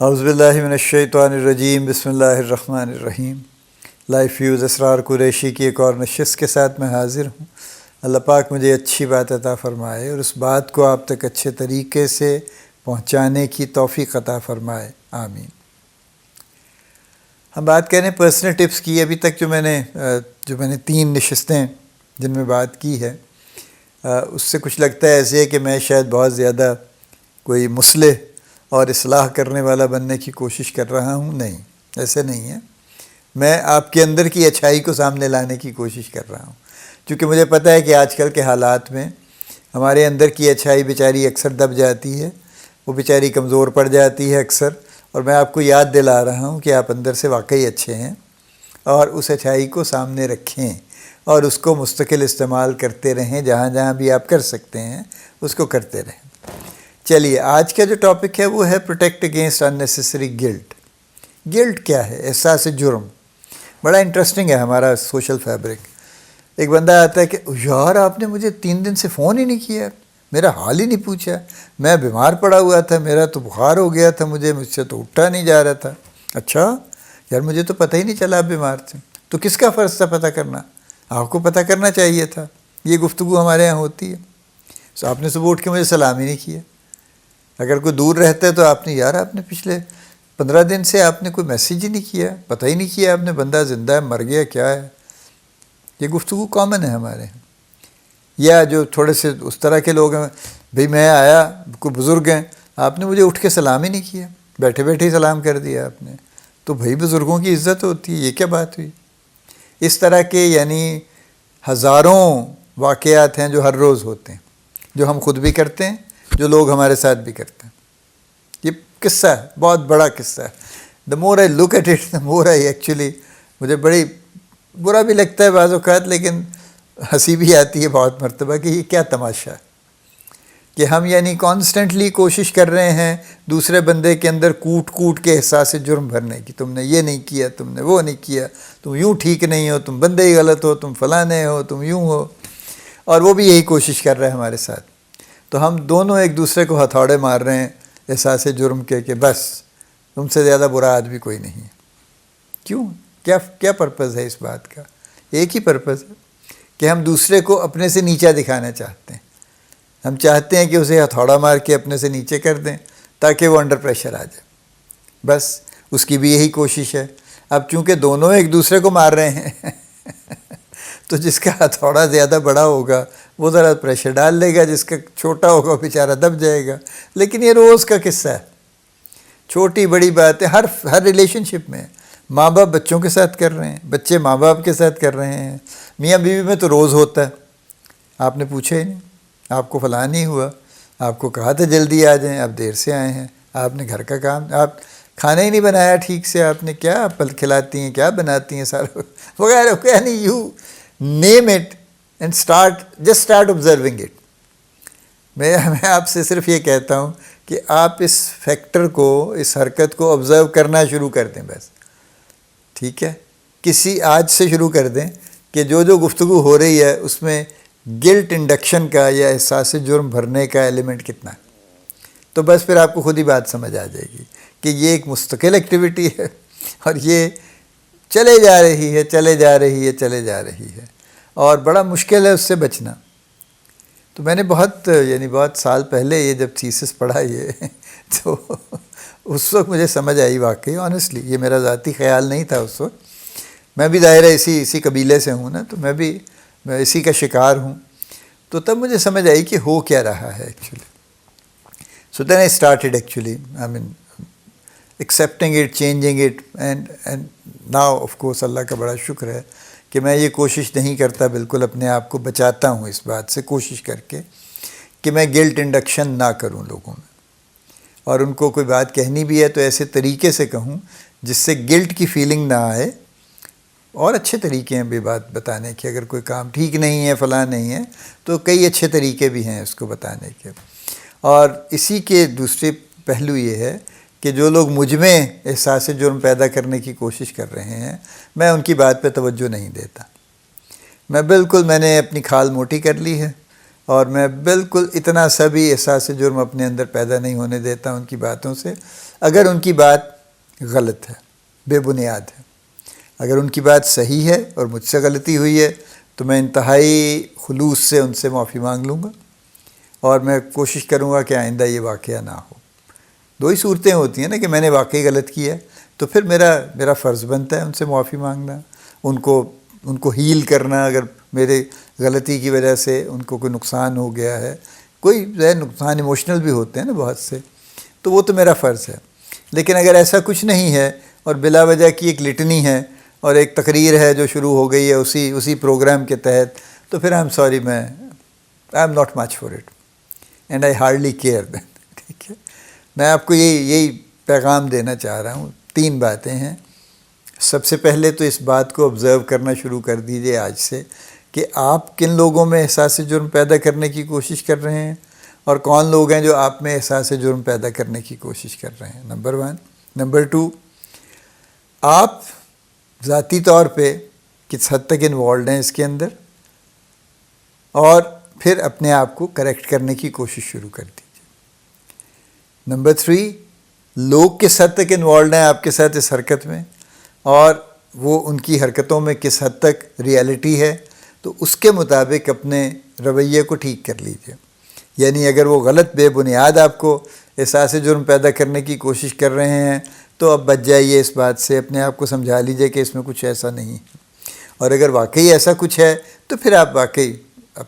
اعوذ باللہ من الشیطان الرجیم، بسم اللہ الرحمن الرحیم۔ لائف فیوز اسرار قریشی کی ایک اور نشست کے ساتھ میں حاضر ہوں۔ اللہ پاک مجھے اچھی بات عطا فرمائے اور اس بات کو آپ تک اچھے طریقے سے پہنچانے کی توفیق عطا فرمائے، آمین۔ ہم بات کریں پرسنل ٹپس کی۔ ابھی تک جو میں نے 3 نشستیں جن میں بات کی ہے، اس سے کچھ لگتا ہے ایسے ہے کہ میں شاید بہت زیادہ کوئی مصلح اور اصلاح کرنے والا بننے کی کوشش کر رہا ہوں۔ نہیں، ایسے نہیں ہے۔ میں آپ کے اندر کی اچھائی کو سامنے لانے کی کوشش کر رہا ہوں، کیونکہ مجھے پتہ ہے کہ آج کل کے حالات میں ہمارے اندر کی اچھائی بیچاری اکثر دب جاتی ہے، وہ بیچاری کمزور پڑ جاتی ہے اکثر، اور میں آپ کو یاد دلا رہا ہوں کہ آپ اندر سے واقعی اچھے ہیں، اور اس اچھائی کو سامنے رکھیں اور اس کو مستقل استعمال کرتے رہیں۔ جہاں جہاں بھی آپ کر سکتے ہیں اس کو کرتے رہیں۔ چلیے، آج کا جو ٹاپک ہے وہ ہے protect against unnecessary guilt. Guilt کیا ہے؟ احساس جرم۔ بڑا انٹرسٹنگ ہے ہمارا سوشل فیبرک۔ ایک بندہ آتا ہے کہ یار آپ نے مجھے 3 دن سے فون ہی نہیں کیا، میرا حال ہی نہیں پوچھا، میں بیمار پڑا ہوا تھا، میرا تو بخار ہو گیا تھا، مجھ سے تو اٹھا نہیں جا رہا تھا۔ اچھا یار، مجھے تو پتہ ہی نہیں چلا آپ بیمار تھے۔ تو کس کا فرض تھا پتہ کرنا؟ آپ کو پتہ کرنا چاہیے تھا۔ یہ گفتگو ہمارے یہاں ہوتی ہے۔ تو آپ نے صبح اٹھ کے مجھے سلام ہی نہیں کیا۔ اگر کوئی دور رہتا ہے تو آپ نے پچھلے 15 دن سے آپ نے کوئی میسیج ہی نہیں کیا، پتہ ہی نہیں کیا آپ نے بندہ زندہ ہے، مر گیا، کیا ہے۔ یہ گفتگو کامن ہے ہمارے ہیں۔ یا جو تھوڑے سے اس طرح کے لوگ ہیں، بھئی میں آیا، کوئی بزرگ ہیں، آپ نے مجھے اٹھ کے سلام ہی نہیں کیا، بیٹھے بیٹھے ہی سلام کر دیا آپ نے۔ تو بھئی بزرگوں کی عزت ہوتی ہے، یہ کیا بات ہوئی؟ اس طرح کے یعنی ہزاروں واقعات ہیں جو ہر روز ہوتے ہیں، جو ہم خود بھی کرتے ہیں، جو لوگ ہمارے ساتھ بھی کرتے ہیں۔ یہ قصہ ہے، بہت بڑا قصہ ہے۔ The more I look at it, the more I actually, مجھے بڑی برا بھی لگتا ہے بعض اوقات، لیکن ہنسی بھی آتی ہے بہت مرتبہ کہ یہ کیا تماشا ہے کہ ہم یعنی کانسٹنٹلی کوشش کر رہے ہیں دوسرے بندے کے اندر کوٹ کے احساس جرم بھرنے کی۔ تم نے یہ نہیں کیا، تم نے وہ نہیں کیا، تم یوں ٹھیک نہیں ہو، تم بندے ہی غلط ہو، تم فلانے ہو، تم یوں ہو، اور وہ بھی یہی کوشش کر رہے ہیں ہمارے ساتھ۔ تو ہم دونوں ایک دوسرے کو ہتھوڑے مار رہے ہیں احساس جرم کے کہ بس تم سے زیادہ برا آدمی کوئی نہیں ہے۔ کیوں؟ کیا پرپز ہے اس بات کا؟ ایک ہی پرپز ہے کہ ہم دوسرے کو اپنے سے نیچا دکھانا چاہتے ہیں۔ ہم چاہتے ہیں کہ اسے ہتھوڑا مار کے اپنے سے نیچے کر دیں تاکہ وہ انڈر پریشر آ جائے۔ بس اس کی بھی یہی کوشش ہے۔ اب چونکہ دونوں ایک دوسرے کو مار رہے ہیں تو جس کا ہتھوڑا زیادہ بڑا ہوگا وہ ذرا پریشر ڈال لے گا، جس کا چھوٹا ہوگا وہ بیچارہ دب جائے گا۔ لیکن یہ روز کا قصہ ہے، چھوٹی بڑی بات ہے، ہر ریلیشن شپ میں۔ ماں باپ بچوں کے ساتھ کر رہے ہیں، بچے ماں باپ کے ساتھ کر رہے ہیں، میاں بیوی میں تو روز ہوتا ہے۔ آپ نے پوچھا ہی نہیں، آپ کو فلاں نہیں ہوا، آپ کو کہا تھا جلدی آ جائیں، آپ دیر سے آئے ہیں، آپ نے گھر کا کام، آپ کھانا ہی نہیں بنایا ٹھیک سے، آپ نے کیا پل کھلاتی ہیں، کیا بناتی ہیں، سارا وغیرہ، یعنی you name it and just start observing it۔ میں آپ سے صرف یہ کہتا ہوں کہ آپ اس فیکٹر کو، اس حرکت کو آبزرو کرنا شروع کر دیں بس، ٹھیک ہے؟ آج سے شروع کر دیں کہ جو گفتگو ہو رہی ہے اس میں گلٹ انڈکشن کا یا احساس جرم بھرنے کا ایلیمنٹ کتنا ہے، تو بس پھر آپ کو خود ہی بات سمجھ آ جائے گی کہ یہ ایک مستقل ایکٹیویٹی ہے اور یہ چلے جا رہی ہے اور بڑا مشکل ہے اس سے بچنا۔ تو میں نے بہت سال پہلے یہ جب تھیسس پڑھا یہ تو اس وقت مجھے سمجھ آئی واقعی، آنیسٹلی، یہ میرا ذاتی خیال نہیں تھا اس وقت۔ میں بھی ظاہر ہے اسی قبیلے سے ہوں نا، تو میں اسی کا شکار ہوں۔ تو تب مجھے سمجھ آئی کہ ہو کیا رہا ہے actually. So then I started actually accepting it, changing it, and now of course اللہ کا بڑا شکر ہے کہ میں یہ کوشش نہیں کرتا، بالکل اپنے آپ کو بچاتا ہوں اس بات سے، کوشش کر کے کہ میں گلٹ انڈکشن نہ کروں لوگوں میں، اور ان کو کوئی بات کہنی بھی ہے تو ایسے طریقے سے کہوں جس سے گلٹ کی فیلنگ نہ آئے۔ اور اچھے طریقے ہیں بھی بات بتانے کے، اگر کوئی کام ٹھیک نہیں ہے، فلاں نہیں ہے، تو کئی اچھے طریقے بھی ہیں اس کو بتانے کے۔ اور اسی کے دوسرے پہلو یہ ہے کہ جو لوگ مجھ میں احساس جرم پیدا کرنے کی کوشش کر رہے ہیں، میں ان کی بات پہ توجہ نہیں دیتا۔ میں نے اپنی کھال موٹی کر لی ہے اور میں بالکل اتنا سا بھی احساس جرم اپنے اندر پیدا نہیں ہونے دیتا ان کی باتوں سے، اگر ان کی بات غلط ہے، بے بنیاد ہے۔ اگر ان کی بات صحیح ہے اور مجھ سے غلطی ہوئی ہے تو میں انتہائی خلوص سے ان سے معافی مانگ لوں گا، اور میں کوشش کروں گا کہ آئندہ یہ واقعہ نہ ہو۔ دو ہی صورتیں ہوتی ہیں نا، کہ میں نے واقعی غلط کیا ہے تو پھر میرا فرض بنتا ہے ان سے معافی مانگنا، ان کو ہیل کرنا۔ اگر میرے غلطی کی وجہ سے ان کو کوئی نقصان ہو گیا ہے، کوئی نقصان ایموشنل بھی ہوتے ہیں نا بہت سے، تو وہ تو میرا فرض ہے۔ لیکن اگر ایسا کچھ نہیں ہے اور بلا وجہ کی ایک لٹنی ہے اور ایک تقریر ہے جو شروع ہو گئی ہے اسی پروگرام کے تحت، تو پھر I am sorry, I am not much for it and I hardly care then. ٹھیک ہے، میں آپ کو یہی پیغام دینا چاہ رہا ہوں۔ 3 باتیں ہیں۔ سب سے پہلے تو اس بات کو آبزرو کرنا شروع کر دیجئے آج سے کہ آپ کن لوگوں میں احساس جرم پیدا کرنے کی کوشش کر رہے ہیں، اور کون لوگ ہیں جو آپ میں احساس جرم پیدا کرنے کی کوشش کر رہے ہیں، نمبر 1۔ نمبر 2، آپ ذاتی طور پہ کس حد تک انوالوڈ ہیں اس کے اندر، اور پھر اپنے آپ کو کریکٹ کرنے کی کوشش شروع کر دیجیے۔ نمبر 3، لوگ کس حد تک انوالوڈ ہیں آپ کے ساتھ اس حرکت میں، اور وہ ان کی حرکتوں میں کس حد تک ریالٹی ہے، تو اس کے مطابق اپنے رویے کو ٹھیک کر لیجیے۔ یعنی اگر وہ غلط بے بنیاد آپ کو احساس جرم پیدا کرنے کی کوشش کر رہے ہیں تو اب بچ جائیے اس بات سے، اپنے آپ کو سمجھا لیجیے کہ اس میں کچھ ایسا نہیں ہے، اور اگر واقعی ایسا کچھ ہے تو پھر آپ واقعی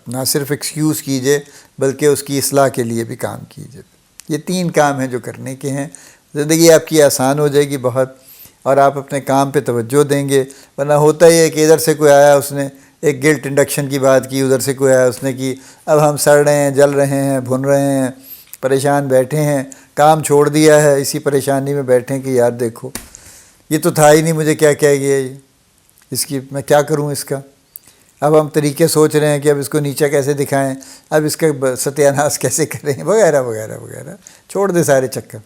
نہ صرف ایکسکیوز کیجیے بلکہ اس کی اصلاح کے لیے بھی کام کیجیے۔ یہ 3 کام ہیں جو کرنے کے ہیں، زندگی آپ کی آسان ہو جائے گی بہت، اور آپ اپنے کام پہ توجہ دیں گے۔ ورنہ ہوتا ہی ہے کہ ادھر سے کوئی آیا، اس نے ایک گلٹ انڈکشن کی بات کی، ادھر سے کوئی آیا اس نے کی، اب ہم سڑ رہے ہیں، جل رہے ہیں، بھن رہے ہیں، پریشان بیٹھے ہیں، کام چھوڑ دیا ہے، اسی پریشانی میں بیٹھے ہیں کہ یار دیکھو یہ تو تھا ہی نہیں، مجھے کیا کہہ گیا یہ، اس کی میں کیا کروں اس کا۔ اب ہم طریقے سوچ رہے ہیں کہ اب اس کو نیچا کیسے دکھائیں، اب اس کا ستیہ ناش کیسے کریں، وغیرہ وغیرہ وغیرہ۔ چھوڑ دے سارے چکر۔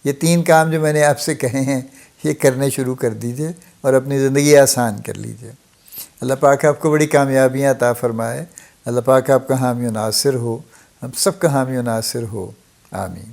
یہ 3 کام جو میں نے آپ سے کہے ہیں یہ کرنے شروع کر دیجئے اور اپنی زندگی آسان کر لیجئے۔ اللہ پاک آپ کو بڑی کامیابیاں عطا فرمائے۔ اللہ پاک آپ کا حامی و ناصر ہو، ہم سب کا حامی و ناصر ہو، آمین۔